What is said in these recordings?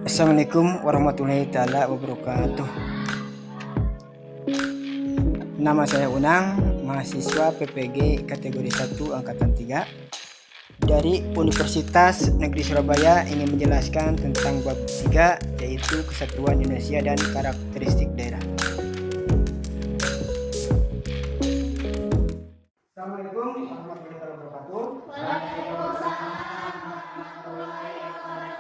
Assalamualaikum warahmatullahi taala wabarakatuh. Nama saya Unang, mahasiswa PPG kategori 1 angkatan 3 dari Universitas Negeri Surabaya, ingin menjelaskan tentang bab 3, yaitu kesatuan Indonesia dan karakteristik daerah. Assalamualaikum warahmatullahi wabarakatuh. Waalaikumsalam warahmatullahi wabarakatuh.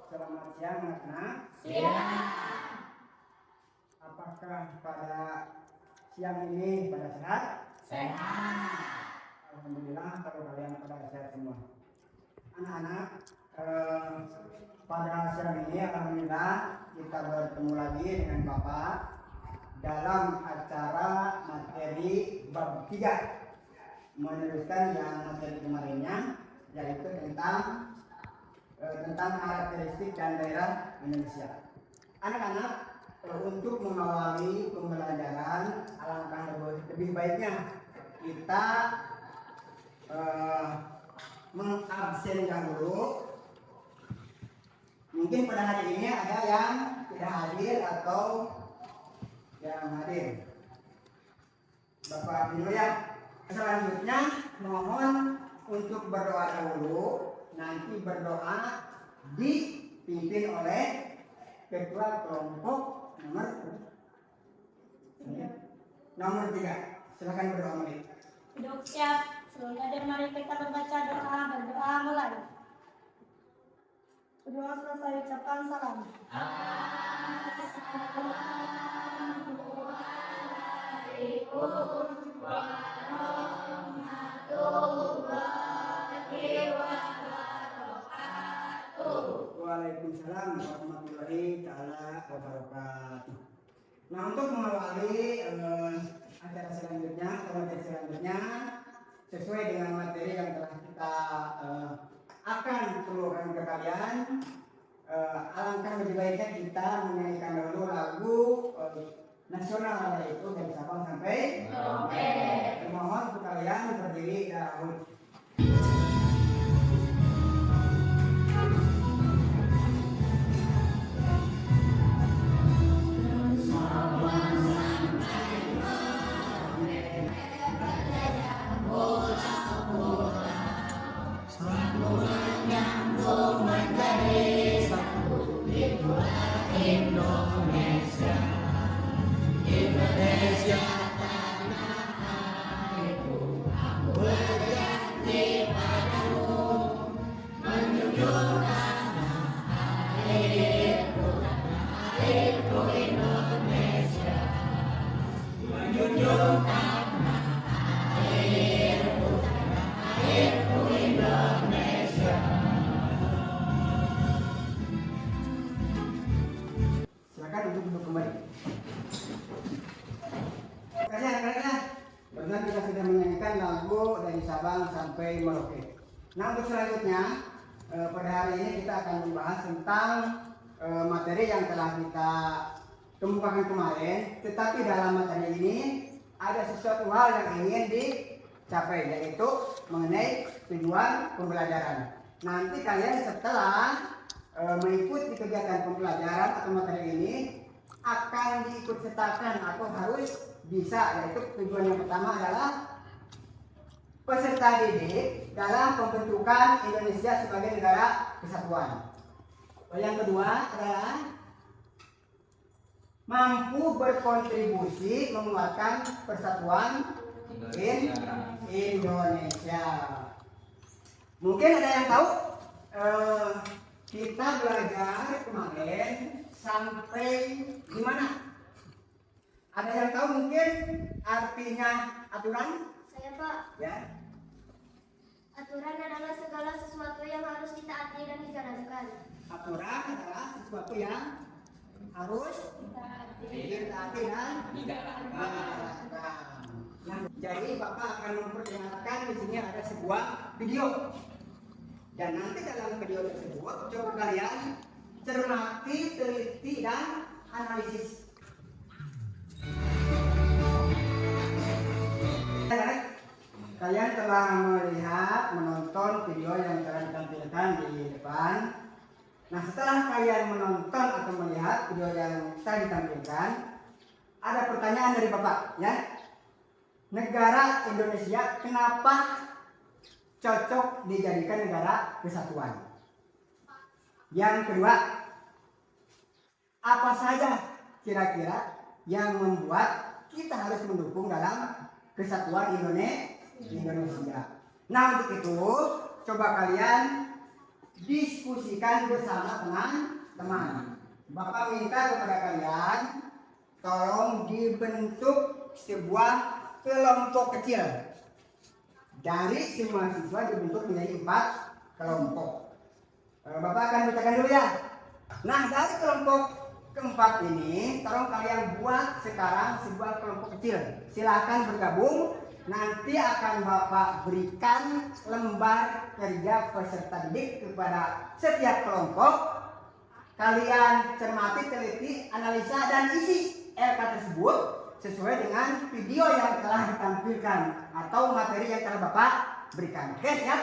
Selamat siang anak-anak. Siang. Apakah pada siang ini pada sehat? Sehat. Alhamdulillah kalau kalian pada sehat semua. Anak-anak, pada siang ini alhamdulillah kita bertemu lagi dengan Bapak dalam acara materi bab 3, meneruskan yang materi kemarinnya, yaitu tentang karakteristik dan daerah Indonesia. Anak-anak, untuk mengawali pembelajaran, alangkah lebih baiknya kita mengabsen dahulu. Mungkin pada hari ini ada yang tidak hadir atau yang hadir. Bapak dulu ya. Selanjutnya mohon untuk berdoa dahulu. Nanti berdoa dipimpin oleh ketua kelompok nomor 3. Silakan berdoa mulai. Duduk siap. Sebelum hadir mari kita membaca doa. Berdoa mulai. Berdoa selesai ucapkan salam. Assalamualaikum warahmatullahi wabarakatuh. Waalaikumsalam warahmatullahi taala wabarakatuh. Nah, untuk mengawali acara selanjutnya atau materi selanjutnya sesuai dengan materi yang telah kita akan turunkan ke kalian, alangkah lebih baiknya kita menyanyikan dahulu lagu nasional, yaitu dari Sabang sampai Merauke. Mohon untuk kalian berdiri dahulu. Silakan untuk duduk kembali. Makanya anak-anak, benar kita sudah menyanyikan lagu dari Sabang sampai Merauke. Nah, untuk selanjutnya pada hari ini kita akan membahas tentang materi yang telah kita kemukakan kemarin. Tetapi dalam materi ini ada sesuatu hal yang ingin dicapai, yaitu mengenai tujuan pembelajaran. Nanti kalian setelah mengikuti kegiatan pembelajaran atau materi ini akan diikut sertakan atau harus bisa, yaitu tujuan yang pertama adalah peserta didik dalam pembentukan Indonesia sebagai negara kesatuan. Yang kedua adalah mampu berkontribusi menguatkan persatuan Indonesia. Mungkin ada yang tahu kita belajar kemarin sampai di mana? Ada yang tahu mungkin artinya aturan? Saya Pak. Ya. Aturan adalah segala sesuatu yang harus ditaati dan dijalankan. Aturan adalah sesuatu yang harus ditaati dan dijalankan. Nah, jadi Bapak akan memperlihatkan di sini ada sebuah video. Dan nanti dalam video tersebut coba kalian cermati, teliti dan analisis. Kalian telah menonton video yang telah ditampilkan di depan. Nah, setelah kalian menonton atau melihat video yang tadi ditampilkan, ada pertanyaan dari Bapak, ya. Negara Indonesia kenapa cocok dijadikan negara kesatuan? Yang kedua, apa saja kira-kira yang membuat kita harus mendukung dalam kesatuan Indonesia? Nah, untuk itu coba kalian diskusikan bersama teman-teman. Bapak minta kepada kalian tolong dibentuk sebuah kelompok kecil. Dari semua siswa dibentuk menjadi 4 kelompok. Bapak akan bacakan dulu ya. Nah, dari kelompok keempat ini, tolong kalian buat sekarang sebuah kelompok kecil. Silahkan bergabung. Nanti akan Bapak berikan lembar kerja peserta didik kepada setiap kelompok. Kalian cermati, teliti, analisa, dan isi LK tersebut sesuai dengan video yang telah ditampilkan atau materi yang telah Bapak berikan. Oke, siap?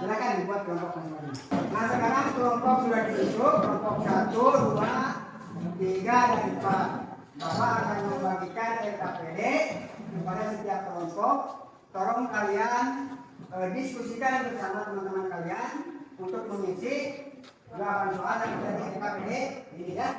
Silakan dibuat kelompok masing-masing. Nah, sekarang kelompok sudah dibentuk, kelompok 1, 2, 3, dan 4. Bapak akan membagikan LKPD kepada setiap kelompok. Tolong kalian diskusikan bersama teman-teman kalian untuk mengisi jawaban soal yang ada di LKPD ini, ya.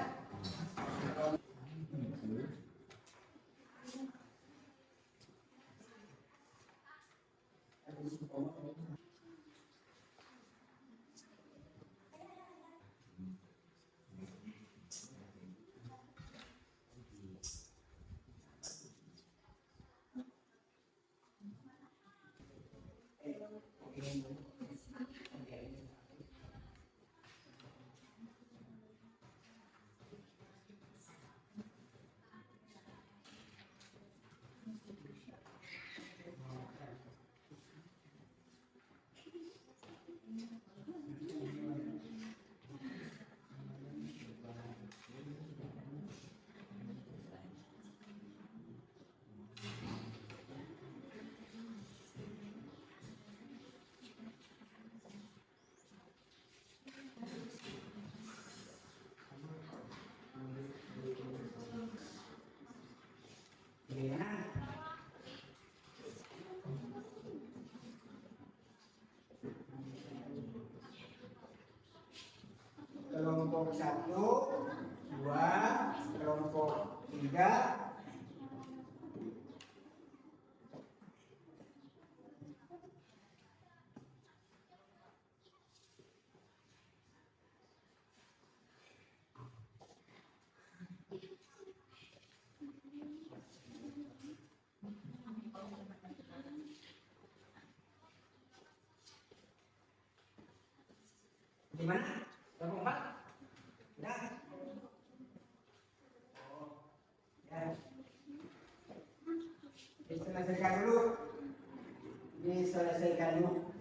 Kelompok 1, 2, kelompok 3, gimana? Kelompok 4? Ya. Ya. Diselesaikan dulu. Diselesaikan dulu.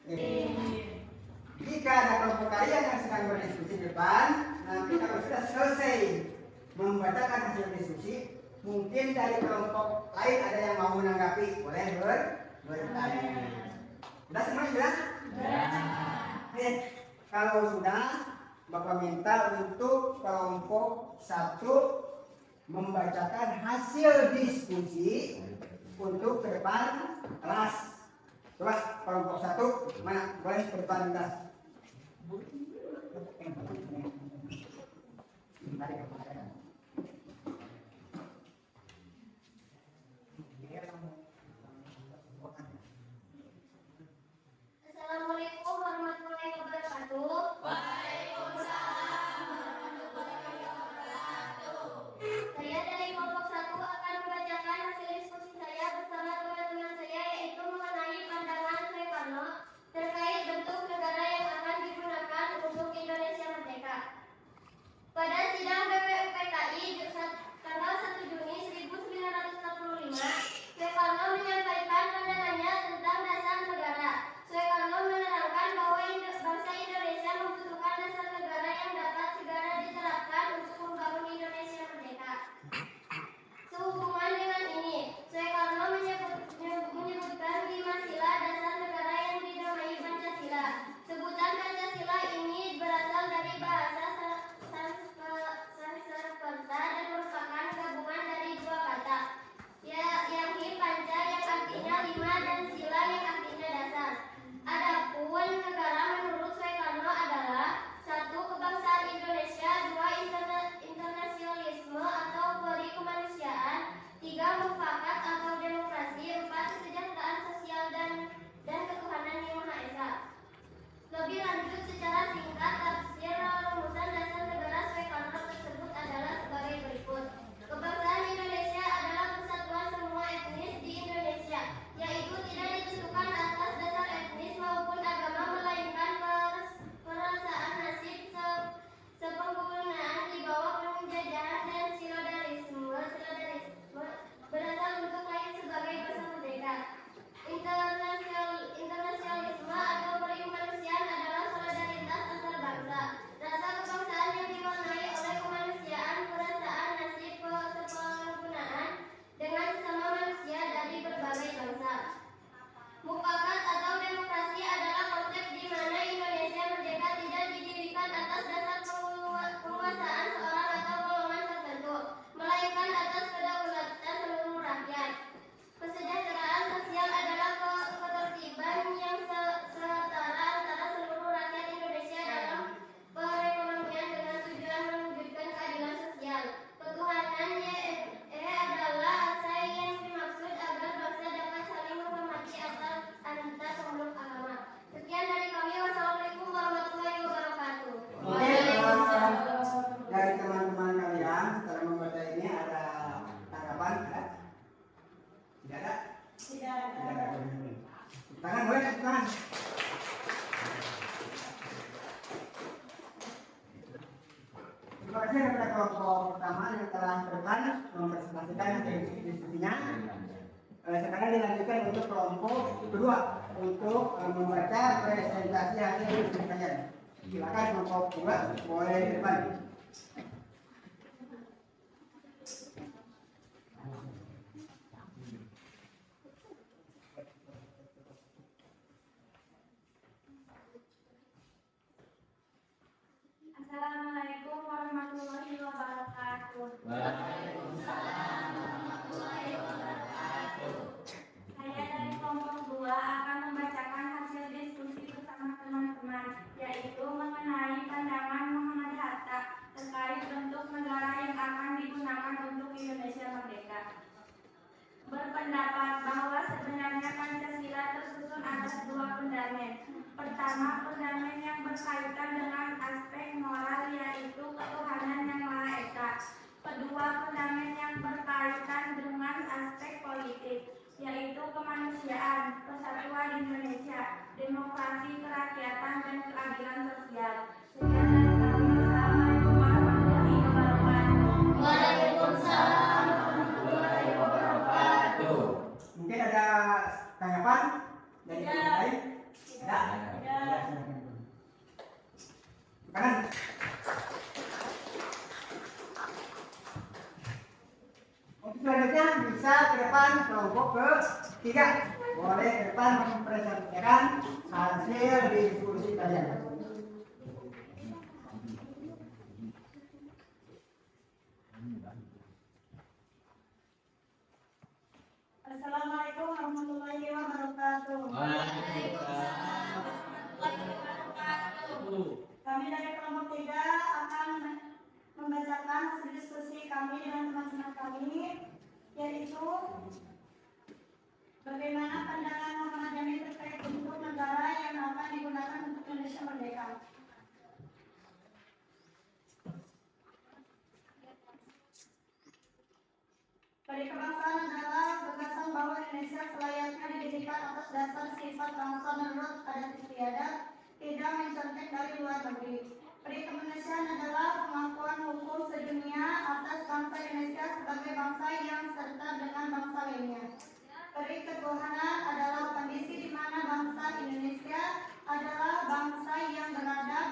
Jika ada kelompok kalian yang sedang berdiskusi di depan, nanti kalau sudah selesai membacakan hasil diskusi, mungkin dari kelompok lain ada yang mau menanggapi, boleh bertanya. Sudah semuanya sudah? Oke, kalau sudah, Bapak minta untuk kelompok 1 membacakan hasil diskusi untuk ke depan kelas. Coba kelompok 1 mana? Boleh ke depan kelas. Assalamualaikum warahmatullahi wabarakatuh. Saya dari kelompok 1 akan membacakan hasil diskusi saya bersama teman-teman saya, yaitu mengenai pandangan Soekarno terkait bentuk negara yang akan digunakan untuk Indonesia merdeka. Pada sidang BPUPKI tanggal 1 Juni 1945, Soekarno menyampaikan pandangannya tentang dasar negara. Soekarno menerangkan bahwa bangsa Indonesia membutuhkan dasar negara yang dapat segera diterapkan untuk membangun Indonesia merdeka. Sehubungan dengan ini, Soekarno menyebutkan 5 sila dasar negara yang dinamai Pancasila. Sebutan Pancasila ini berasal dari bahasa Sanskerta dan merupakan gabungan dari 2 kata, yakni panca yang artinya 5 dan sila yang artinya dasar. Adapun negara menurut Soekarno adalah 1. Kebangsaan Indonesia, 2. Internasionalisme atau teori kemanusiaan, 3. Mufakat atau demokrasi, 4. Kesejahteraan sosial dan ketuhanan yang Maha Esa. Lebih lanjut, secara singkat, tafsir rumusan dasar negara Soekarno tersebut adalah sebagai berikut. Kebangsaan Indonesia adalah persatuan semua etnis di Indonesia, yaitu tidak ditentukan atas dasar etnis maupun agama, melainkan perasaan nasib sepenggunaan di bawah penjajahan dan silodarisme berasal untuk lahir sebagai bangsa merdeka. Internasionalisme atau kemanusiaan adalah solidaritas antar bangsa. Rasa kebangsaan yang diwarnai oleh kemanusiaan, perasaan nasib sepenggunaan dengan sesama manusia dari berbagai bangsa. Mufakat atau demokrasi adalah konsep di mana Indonesia merdeka tidak didirikan atas dasar penguasaan seorang atau golongan tertentu, melainkan atas kedaulatan seluruh rakyat. Kesejahteraan sosial adalah ketertiban yang setara antara seluruh rakyat Indonesia dalam perekonomian dengan tujuan mewujudkan keadilan sosial. Ketuhanan adalah asa yang dimaksud agar bangsa dapat saling menghormati antar pemeluk agama. Sekian dari kami. Wassalamualaikum warahmatullahi wabarakatuh. Oke, dari teman-teman kalian setelah membaca ini ada tanggapan? Tidak ada? Tidak ada. Tangan boleh, tangan. Terima kasih kepada kelompok pertama yang telah berdepan mempresentasikan hasil diskusinya. Sekarang dilanjutkan untuk kelompok kedua untuk membaca presentasi hasil diskusi kalian. Silakan kelompok kedua boleh di depan. Assalamualaikum warahmatullahi wabarakatuh. Saya dari kelompok 2 akan membacakan hasil diskusi bersama teman-teman, yaitu mengenai pandangan Muhammad Hatta terkait bentuk negara yang akan digunakan untuk Indonesia merdeka. Berpendapat bahwa sebenarnya Pancasila tersusun atas 2 fundament. Pertama, fundament yang berkaitan dengan aspek moral, yaitu ketuhanan yang Maha Esa. Kedua, fundament yang berkaitan dengan aspek politik, yaitu kemanusiaan, persatuan Indonesia, demokrasi, kerakyatan, dan keadilan sosial. Sekian dari kami. Assalamualaikum warahmatullahi wabarakatuh. Waalaikumsalam warahmatullahi wabarakatuh. Mungkin ada tanggapan dari yang lain? Tidak. Ya, kanan. Untuk selanjutnya bisa ke depan kelompok ketiga. Boleh ke depan mempresentasikan hasil diskusi kalian. Assalamualaikum warahmatullahi wabarakatuh. Waalaikumsalam warahmatullahi wabarakatuh. Kami dari kelompok 3 akan membacakan hasil diskusi kami dengan teman-teman kami, yaitu bagaimana pandangan Muhammad Jamil terkait bentuk negara yang akan digunakan untuk Indonesia merdeka. Pada kebangsaan adalah gagasan bahwa Indonesia selayaknya didirikan atas dasar sifat bangsa menurut adat istiadat, tidak mencontek dari luar negeri. Peri kemanusiaan adalah pengakuan hukum sedunia atas bangsa Indonesia sebagai bangsa yang serta dengan bangsa lainnya. Peri ketuhanan adalah kondisi di mana bangsa Indonesia adalah bangsa yang beradab,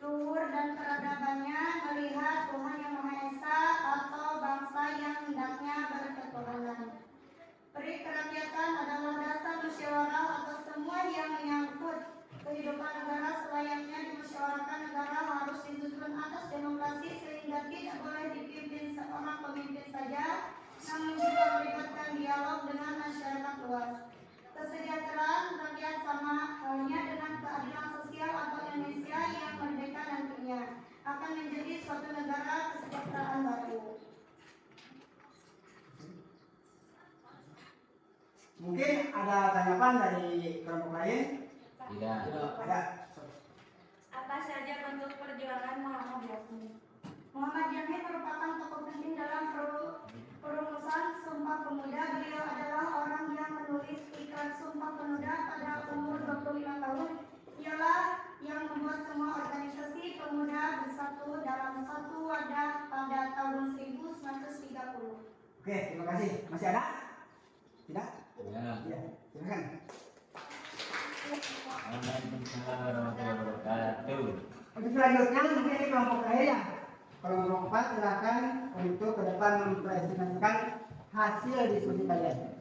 luhur dan peradabannya melihat Tuhan Yang Maha Esa atau bangsa yang hendaknya berketuhanan. Peri kerakyatan adalah dasar musyawarah atas semua yang menyangkut kehidupan negara selayaknya dimusyawarahkan negara harus disusun atas demokrasi sehingga tidak boleh dipimpin seorang pemimpin saja, namun juga melibatkan dialog dengan masyarakat luas. Kesejahteraan rakyat sama halnya dengan keadilan sosial atau Indonesia yang merdeka nantinya akan menjadi suatu negara kesejahteraan baru. Mungkin ada tanggapan dari kelompok lain? Tidak. Ada. Apa saja bentuk perjuangan Muhammad Jamil? Muhammad Jamil merupakan tokoh penting dalam perumusan Sumpah Pemuda. Beliau adalah orang yang menulis ikrar Sumpah Pemuda pada umur 25 tahun. Ialah yang membuat semua organisasi pemuda bersatu dalam satu wadah pada tahun 1930. Oke, terima kasih. Masih ada? Tidak? Ya. Ya, silakan. Waalaikumsalam warahmatullahi wabarakatuh. Untuk selanjutnya mungkin ini kelompok lain ya. Kelompok 4 silakan untuk ke depan mempresentasikan hasil diskusi kalian.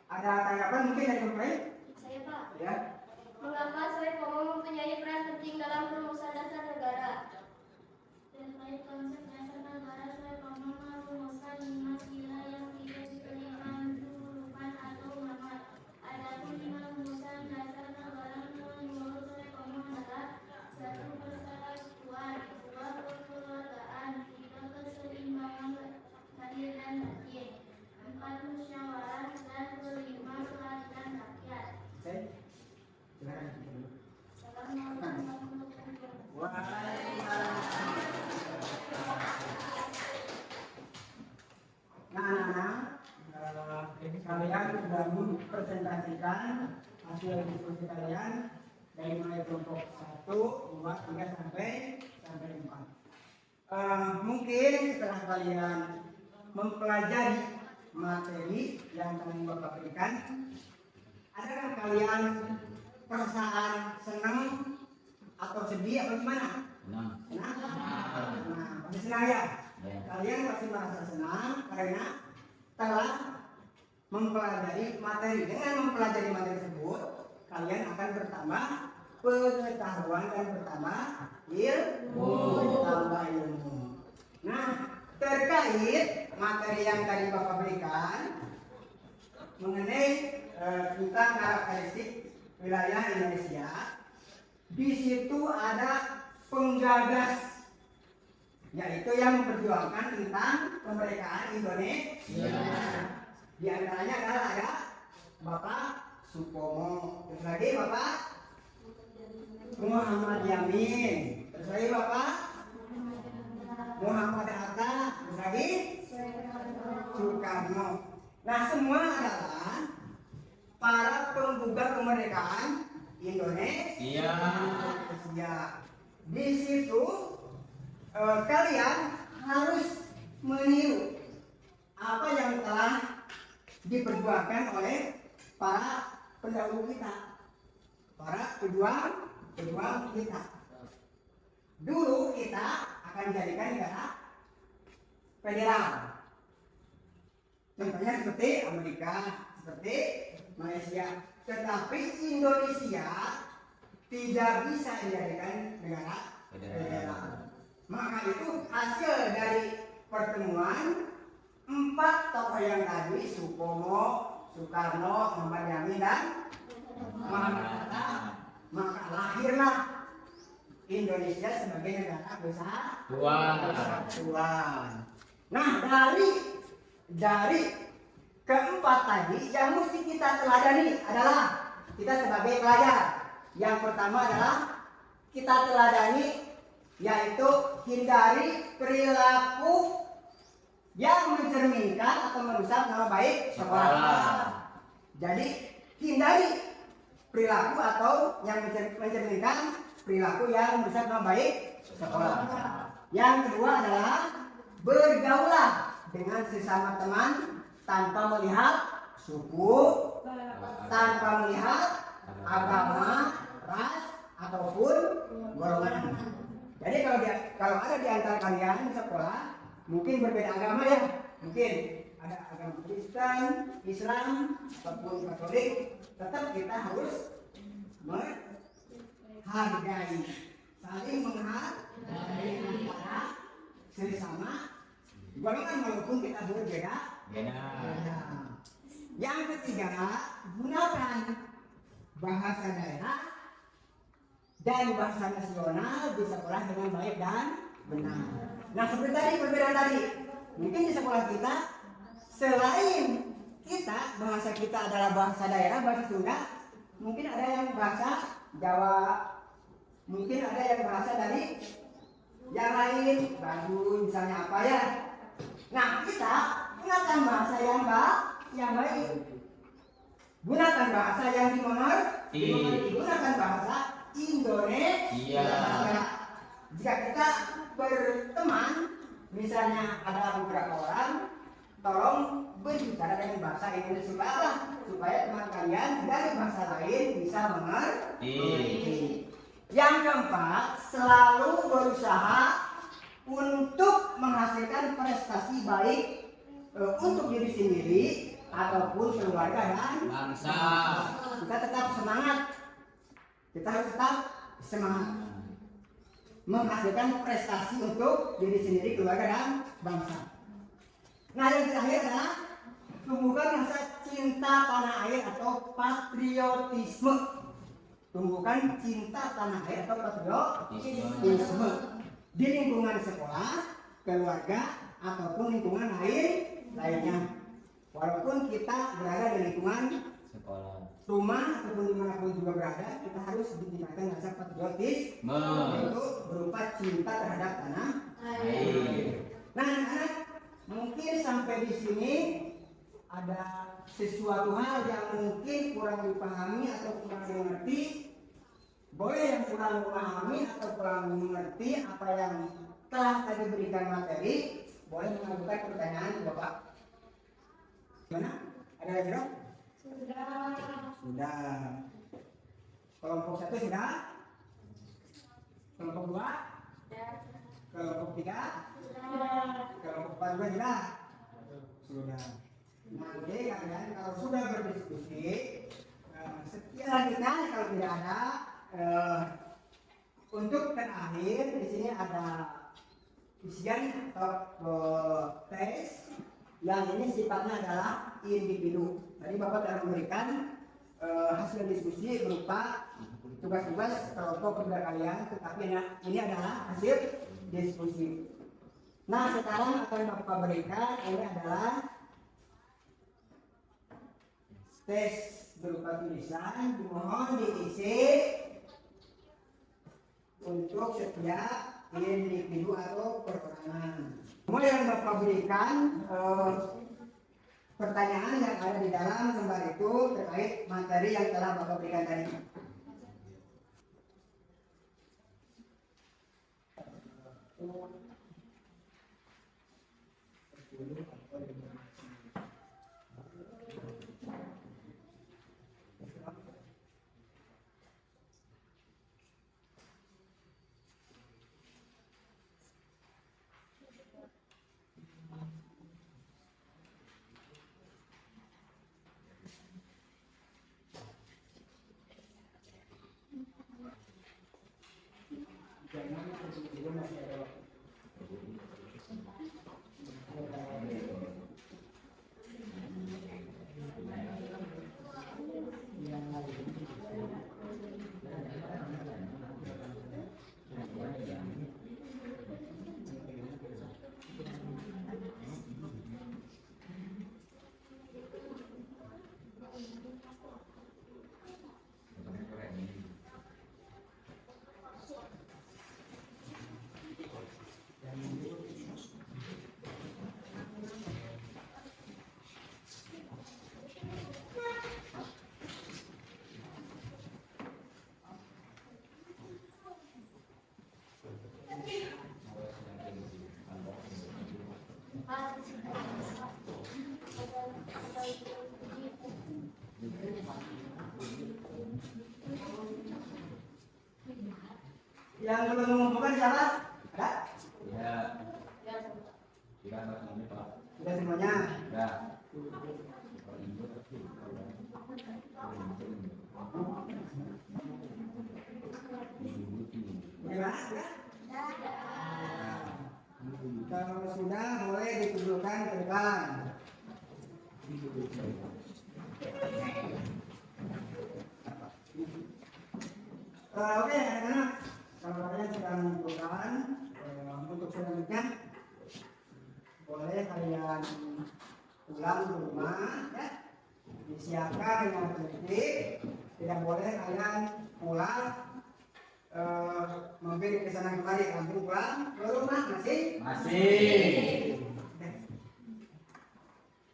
Ada tanggapan mungkin dari kelompok lain? Saya Pak. Ya. Mengapa Soekarno mempunyai peran penting dalam perumusan dasar negara? Terkait konsep dasar negara, Soekarno merumuskan 5 sila yang tidak diberikan duluan atau umat. Adapun rumusan dasar sajikan hasil diskusi kalian dari mulai kelompok 1, 2, 3 sampai 4. Mungkin setelah kalian mempelajari materi yang kami Bapak berikan, adakah kalian perasaan senang atau sedih atau gimana? Senang. Senang? Nah, pasti senang ya? Ya. Kalian pasti merasa senang karena telah mempelajari materi. Dengan mempelajari materi tersebut, kalian akan bertambah pengetahuan dan bertambah ilmu. Nah, terkait materi yang tadi Bapak berikan mengenai tentang karakteristik wilayah Indonesia, di situ ada penggagas, yaitu yang memperjuangkan tentang kemerdekaan Indonesia. Di antaranya adalah ada Bapak Supomo, terus lagi Bapak Muhammad Yamin, terus lagi Bapak Muhammad Hatta, terus lagi Soekarno. Nah, semua adalah para penggugat kemerdekaan Indonesia. Di situ kalian harus meniru apa yang telah diperjuangkan oleh para pendahulu kita, para pejuang kita. Dulu kita akan dijadikan negara federal. Contohnya seperti Amerika, seperti Malaysia. Tetapi Indonesia tidak bisa dijadikan negara federal. Maka itu hasil dari pertemuan 4 tokoh yang tadi, Supomo, Soekarno, Muhammad Yamin, dan Muhammad Hatta. Maka lahirlah Indonesia sebagai negara kesatuan. Nah, dari keempat tadi yang mesti kita teladani adalah kita sebagai pelajar. Yang pertama adalah kita teladani, yaitu hindari perilaku yang mencerminkan atau merusak nama baik sekolah. Jadi hindari perilaku atau yang mencerminkan perilaku yang merusak nama baik sekolah. Yang kedua adalah bergaulah dengan sesama teman tanpa melihat suku, tanpa melihat agama, ras, ataupun golongan. Jadi kalau ada di antara kalian di sekolah mungkin berbeda agama ya, mungkin ada agama Kristen, Islam, ataupun Katolik, tetap kita harus menghargai, saling menghargai antara sesama golongan walaupun kita berbeda. Yang ketiga, gunakan bahasa daerah dan bahasa nasional di sekolah dengan baik dan benar. Nah, seperti tadi perbedaan tadi, mungkin di sekolah kita selain bahasa kita adalah bahasa daerah, bahasa Sunda, mungkin ada yang bahasa Jawa, mungkin ada yang bahasa dari yang lain, Bandung misalnya apa ya. Nah, kita gunakan bahasa yang baik, gunakan bahasa yang dimengerti, gunakan bahasa Indonesia. Jika kita berteman, misalnya ada beberapa orang, tolong berbicara dengan bahasa Indonesia supaya teman kalian dari bahasa lain bisa mengerti. Yang keempat, selalu berusaha untuk menghasilkan prestasi baik untuk diri sendiri ataupun keluarga dan bangsa. Kita tetap semangat. Kita harus tetap semangat menghasilkan prestasi untuk diri sendiri, keluarga dan bangsa. Nah, yang terakhir adalah tumbuhkan rasa cinta tanah air atau patriotisme. Tumbuhkan cinta tanah air atau patriotisme di lingkungan sekolah, keluarga, ataupun lingkungan lainnya. Walaupun kita berada di lingkungan sekolah, rumah ataupun dimanapun juga berada, kita harus ditingkatkan rasa patriotisme, yaitu berupa cinta terhadap tanah air. Nah, anak-anak, mungkin sampai di sini ada sesuatu hal yang mungkin kurang dipahami atau kurang dimengerti, boleh yang kurang memahami atau kurang mengerti apa yang telah tadi berikan materi, boleh mengajukan pertanyaan ke Bapak. Gimana? Ada lagi dong? Sudah. Kelompok 1 sudah? Kelompok 2? Kelompok 3? Kelompok 4 juga sudah? Sudah. Nanti kalian kalau sudah berdiskusi, sekian kita kalau tidak ada, untuk terakhir di sini ada ujian atau tes yang ini sifatnya adalah individu. Tadi Bapak telah memberikan hasil diskusi berupa tugas-tugas kelompok kepada kalian, tetapi ini adalah hasil diskusi. Nah, sekarang akan Bapak berikan ini adalah tes berupa tulisan, dimohon diisi untuk setiap individu atau perorangan. Semua yang Bapak berikan pertanyaan yang ada di dalam lembar itu terkait materi yang telah Bapak berikan tadi. Yang belum mengumpulkan siapa? Ada? Ya. Sudah ini Pak. Sudah semuanya? Sudah. Gimana? Kalau sudah boleh ditujukan ke depan. Oke, anak-anak. Kalau kalian sudah mengumpulkan, untuk selanjutnya boleh kalian pulang ke rumah, ya. Disiapkan dengan teliti. Tidak boleh kalian pulang mungkin ke sana kemari, langsung pulang ke rumah masih? Masih.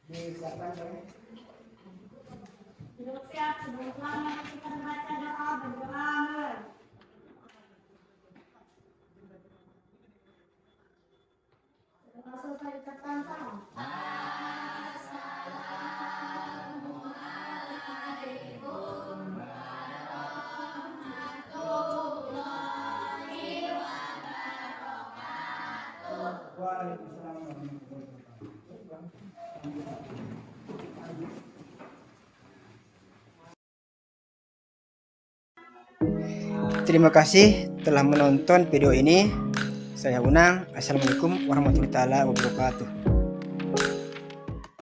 Disiapkan boleh. Duduk siap sebelum pulang kita membaca doa berdoa. Selesai dikatakan salam. Waalaikumsalam warahmatullahi wabarakatuh. Terima kasih telah menonton video ini. Saya Unang. Assalamualaikum warahmatullahi wabarakatuh.